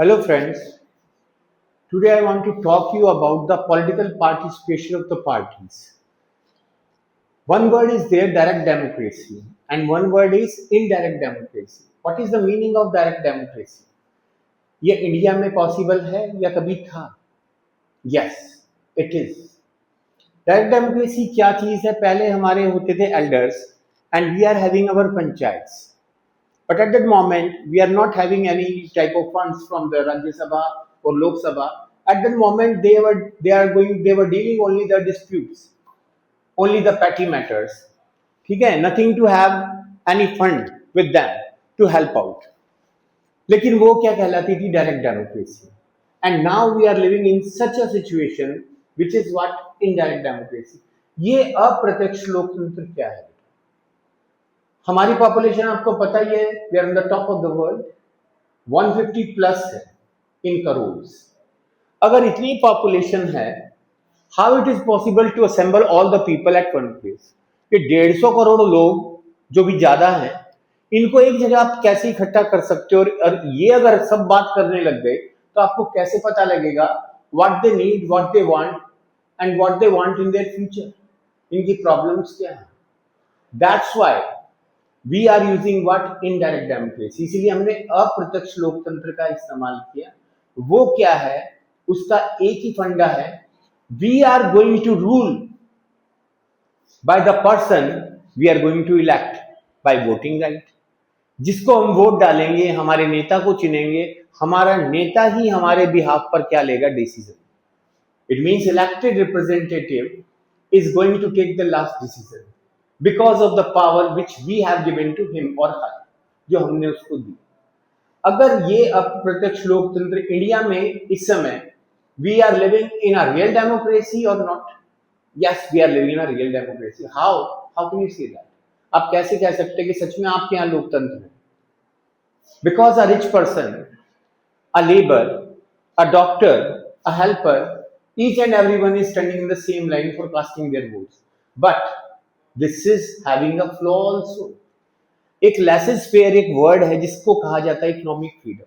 Hello friends, today I want to talk to you about the political participation of the parties. One word is there, direct democracy, and one word is indirect democracy. What is the meaning of direct democracy? ये India में possible है या कभी था? Yes, it is. Direct democracy क्या चीज है? पहले हमारे होते थे elders and we are having our panchayats. But at that moment, we are not having any type of funds from the Rajya Sabha or Lok Sabha. At that moment, they were dealing only the disputes, only the petty matters. ठीक है, nothing to have any fund with them to help out. लेकिन वो क्या कहलाती थी? Direct democracy. And now we are living in such a situation which is what indirect democracy. ये अप्रत्यक्ष लोकतंत्र क्या है? हमारी पॉपुलेशन आपको पता ही है, we are on the top of the world, 150 plus है इन करोड़. अगर इतनी पॉपुलेशन है, how it is possible to assemble all the people at one place? ये 150 करोड़ लोग जो भी ज्यादा हैं, इनको एक जगह आप कैसे इकट्ठा कर सकते हो? और ये अगर सब बात करने लग गए तो आपको कैसे पता लगेगा what they need, what they want and what they want in their future? इनकी प्रॉब्लम्स क्या है? That's why we are using what indirect democracy. इसीलिए हमने अप्रत्यक्ष लोकतंत्र का इस्तेमाल किया. वो क्या है? उसका एक ही फंडा है, we are going to rule by the person we are going to elect by voting right. जिसको हम वोट डालेंगे, हमारे नेता को चुनेंगे, हमारा नेता ही हमारे बिहाफ पर क्या लेगा? Decision. It means elected representative is going to take the last decision because of the power which we have given to him or her, जो हमने उसको दी. अगर ये अप्रत्यक्ष लोकतंत्र इंडिया में इस समय, we are living in a real democracy or not? Yes, we are living in a real democracy. How can you say that? आप कैसे कह सकते हैं कि सच में आपके यहाँ लोकतंत्र है? Because a rich person, a labor, a doctor, a helper, each and everyone is standing in the same line for casting their votes. But this is having a flaw also. एक लेसेस फेयर एक word है जिसको कहा जाता है economic freedom.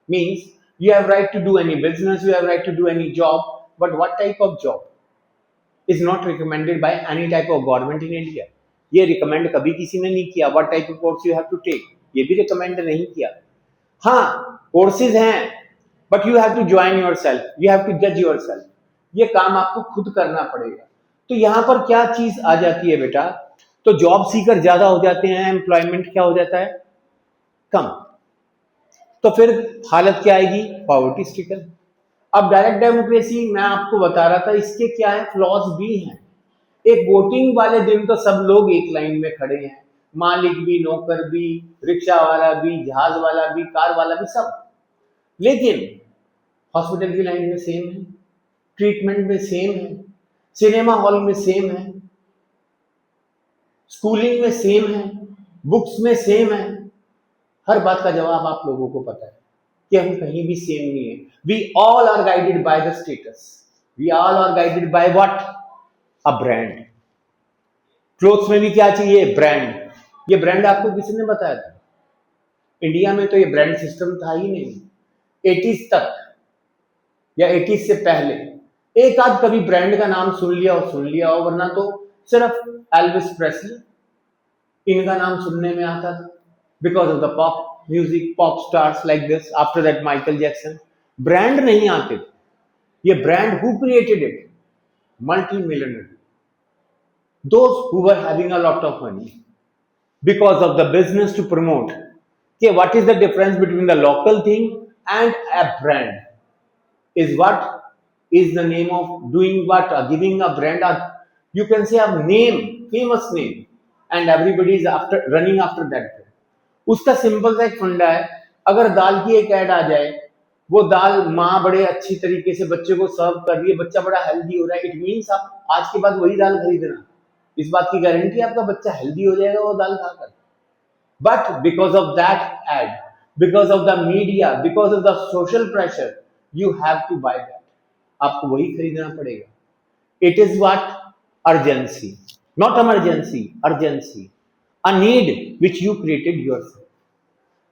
Means you have right to do any business, you have right to do any job, but what type of job is not recommended by any type of government in India. ये recommend कभी किसी ने नहीं किया. What type of course you have to take, ये भी recommend नहीं किया. हाँ, कोर्सेज हैं, but you have to join yourself, you have to जज योरसेल्फ. ये काम आपको खुद करना पड़ेगा. तो यहां पर क्या चीज आ जाती है बेटा? तो जॉब सीकर ज्यादा हो जाते हैं, एम्प्लॉयमेंट क्या हो जाता है? कम. तो फिर हालत क्या आएगी? Poverty stricken. अब डायरेक्ट डेमोक्रेसी मैं आपको बता रहा था, इसके क्या है? फ्लॉज भी हैं. एक वोटिंग वाले दिन तो सब लोग एक लाइन में खड़े हैं, मालिक भी, नौकर भी, रिक्शा वाला भी, जहाज वाला भी, कार वाला भी, सब. लेकिन हॉस्पिटल की लाइन में सेम है, ट्रीटमेंट में सेम है, सिनेमा हॉल में सेम है, स्कूलिंग में सेम है, बुक्स में सेम है. हर बात का जवाब आप लोगों को पता है कि हम कहीं भी सेम नहीं है. We all are guided by the status, we all are guided by what? A brand. Clothes में भी क्या चाहिए? ब्रांड. ये ब्रांड आपको किसने बताया था? इंडिया में तो ये ब्रांड सिस्टम था ही नहीं. 80s तक या 80s से पहले एक आध कभी ब्रांड का नाम सुन लिया हो, वरना तो सिर्फ एल्विस प्रेस्ली, इनका नाम सुनने में आता था because of the pop music, pop stars like this. After that Michael Jackson. Brand नहीं आते. ये brand who created it? Multi millionaire, those who were having a lot of money because of the business to promote. कि what is the difference between the local thing and a brand? Is what is the name of doing what? Giving a brand, or you can say a name, famous name, and everybody is running after that. उसका simple सा एक फंडा है. अगर दाल की एक add आ जाए, वो दाल माँ बड़े अच्छी तरीके से बच्चे को सर्व कर रही है, बच्चा बड़ा हेल्दी हो रहा है, इट मीन्स आप आज के बाद वही दाल खरीदना. इस बात की गारंटी आपका बच्चा हेल्दी हो जाएगा वो दाल खाकर. But because of that ad, because of the media, because of the social pressure, you have to buy that. आपको वही खरीदना पड़ेगा. It is what? Urgency, not emergency, urgency. A need which you created yourself.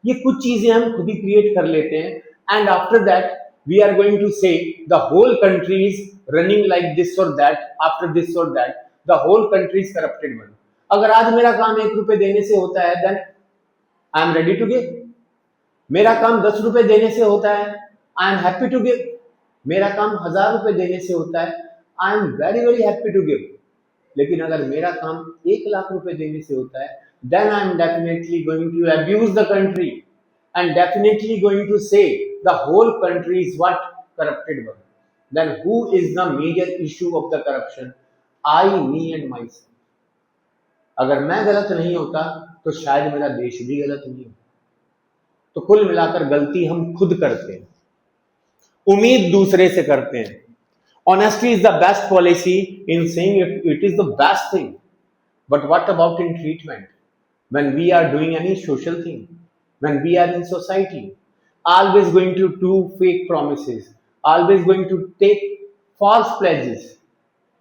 ये कुछ चीजें हम खुद ही create कर लेते हैं. and after that we are going to say the whole country is running like this or that, after this or that the whole country is corrupted one. अगर आज मेरा काम 1 रुपए देने से होता है, then I am ready to give. मेरा काम 10 रुपए देने से होता है, I am happy to give. मेरा काम 1000 रुपए देने से होता है, I am very very happy to give. लेकिन अगर मेरा काम 1 लाख रुपए देने से होता है, then I am definitely going to abuse the country and definitely going to say the whole country is what corrupted one. Then who is the major issue of the corruption? I, me and myself. अगर मैं गलत नहीं होता तो शायद मेरा देश भी गलत नहीं होता. तो कुल मिलाकर गलती हम खुद करते हैं, उम्मीद दूसरे से करते हैं. Honesty is the best policy in saying it is the best thing. But what about in treatment? When we are doing any social thing, when we are in society, always going to do fake promises, always going to take false pledges,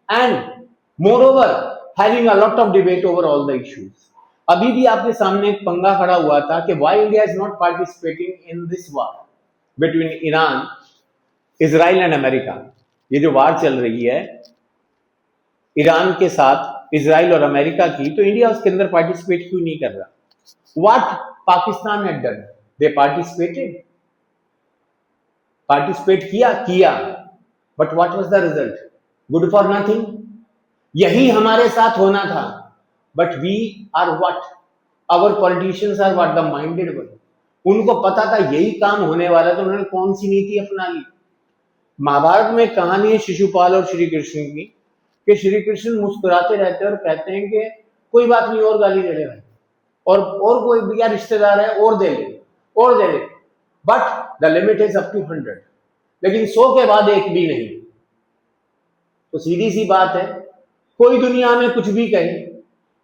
and moreover having a lot of debate over all the issues. अभी भी आपके सामने एक पंगा खड़ा हुआ था कि why India is not participating in this war between Iran, Israel and America. ये जो वार चल रही है ईरान के साथ इजराइल और अमेरिका की, तो इंडिया उसके अंदर पार्टिसिपेट क्यों नहीं कर रहा? What Pakistan had done? They participate किया, but what was the result? Good for nothing. यही हमारे साथ होना था, but we are what? Our politicians are what? The minded one. उनको पता था यही काम होने वाला, तो उन्होंने कौन सी नीति अपना ली? महाभारत में कहानी है शिशुपाल और श्री कृष्ण की, कि श्री कृष्ण मुस्कुराते रहते हैं और कहते हैं कि कोई बात नहीं, और गाली दे ले भाई, और कोई भैया रिश्तेदार है और दे ले, but the limit is up to 100. लेकिन 100 के बाद एक भी नहीं. तो सीधी सी बात है, कोई दुनिया में कुछ भी कहे,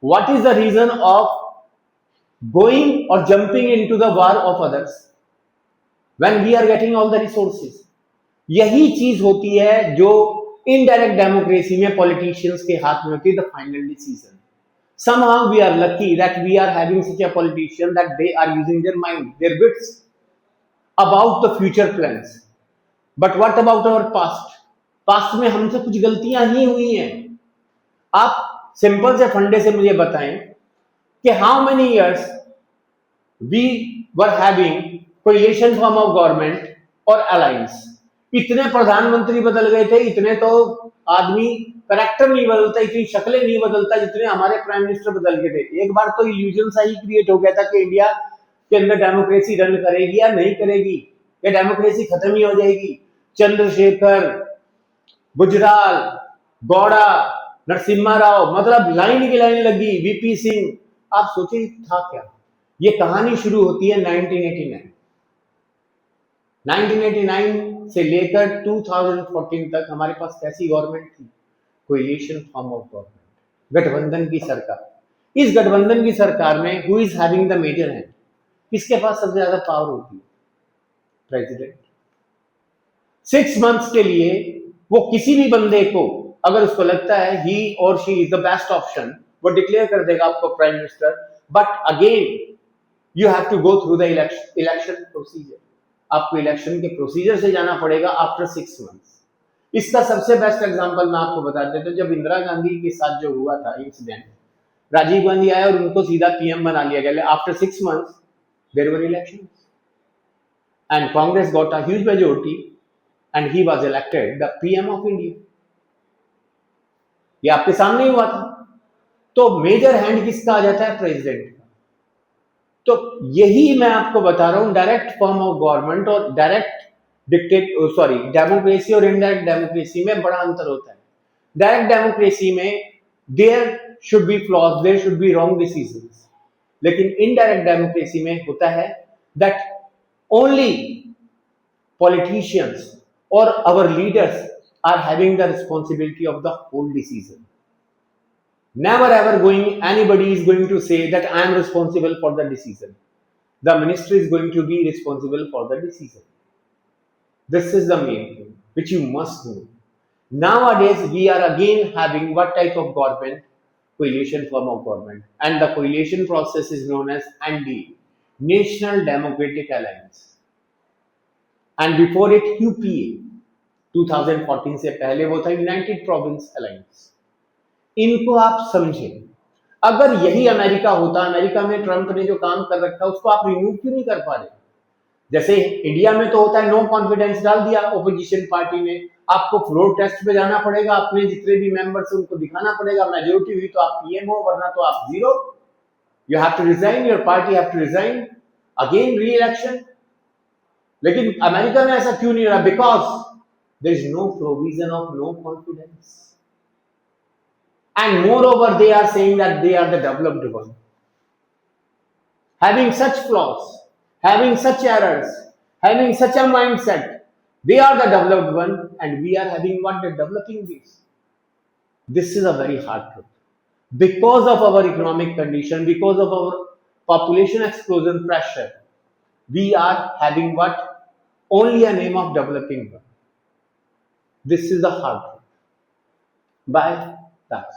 what is the reason of going और jumping into the war of others when we are getting all the resources? यही चीज होती है जो इनडायरेक्ट डेमोक्रेसी में पॉलिटिशियंस के हाथ में होती है, the final decision. Somehow we are lucky that we are having such a politician that they are using their mind, their wits about the future plans. But what about our past? Past में हमसे कुछ गलतियां ही हुई हैं. आप simple से फंडे से मुझे बताएं कि how many years we were having coalition form of government और अलायंस. इतने प्रधानमंत्री बदल गए थे, इतने तो आदमी कैरेक्टर नहीं बदलता, इतनी शक्लें नहीं बदलता जितने हमारे प्राइम मिनिस्टर बदल गए थे. एक बार तो इल्यूजन सा ही क्रिएट हो गया था कि इंडिया के अंदर डेमोक्रेसी रन करेगी या नहीं करेगी, या डेमोक्रेसी खत्म ही हो जाएगी. चंद्रशेखर, गुजराल, गौड़ा, नरसिम्हा राव, मतलब लाइन की लाइन लगी. वीपी सिंह. आप सोचिए था क्या? ये कहानी शुरू होती है 1989 से लेकर 2014 तक हमारे पास कैसी गवर्नमेंट थी? कोलिशन फॉर्म ऑफ गवर्नमेंट, गठबंधन की सरकार. इस गठबंधन की सरकार में who is having the major hand? किसके पास सबसे ज्यादा पावर होती है? प्रेसिडेंट. 6 मंथ्स के लिए वो किसी भी बंदे को, अगर उसको लगता है ही और she is the best option, वो डिक्लेयर कर देगा आपको prime minister. But again you have to go through the election procedure. आपको इलेक्शन के प्रोसीजर से जाना पड़ेगा आफ्टर 6 मंथ्स. इसका सबसे बेस्ट एग्जांपल मैं आपको बता देता हूं. जब इंदिरा गांधी के साथ जो हुआ था इंसिडेंट, राजीव गांधी आया और उनको सीधा पीएम बना लिया गया. After 6 months there were elections and Congress got a huge majority and he was elected the PM of India. ये आपके सामने ही हुआ था. तो मेजर हैंड किसका आ जाता है? प्रेसिडेंट. तो यही मैं आपको बता रहा हूं, डायरेक्ट फॉर्म ऑफ गवर्नमेंट और डायरेक्ट डेमोक्रेसी और इनडायरेक्ट डेमोक्रेसी में बड़ा अंतर होता है. डायरेक्ट डेमोक्रेसी में there should be flaws, there should be wrong decisions. लेकिन इनडायरेक्ट डेमोक्रेसी में होता है दैट ओनली पॉलिटिशियंस और our leaders are having the responsibility of the whole decision. Never ever anybody is going to say that I am responsible for the decision. The minister is going to be responsible for the decision. This is the main thing which you must know. Nowadays we are again having what type of government? Coalition form of government, and the coalition process is known as NDA, National Democratic Alliance. And before it UPA 2014 से पहले वो था United province alliance. इनको आप समझें। अगर यही America होता, अमेरिका में ट्रंप ने जो काम कर रखा उसको आप रिमूव क्यों नहीं कर पा रहे? जैसे इंडिया में तो होता है नो कॉन्फिडेंस डाल दिया ओपोजिशन पार्टी ने, आपको फ्लोर टेस्ट पे जाना पड़ेगा, अपने जितने भी मेंबर्स उनको दिखाना पड़ेगा, मेजोरिटी हुई तो आप पीएम हो, वरना तो आप zero, you have to resign, your party have to resign, again reelection. लेकिन अमेरिका में ऐसा क्यों नहीं हो रहा? Because there is no provision of no confidence, and moreover they are saying that they are the developed one, having such flaws, having such errors, having such a mindset. They are the developed one and we are having what? The developing base. This is a very hard truth. Because of our economic condition, because of our population explosion pressure, we are having what? Only a name of developing one. This is the hard truth. Bye. That's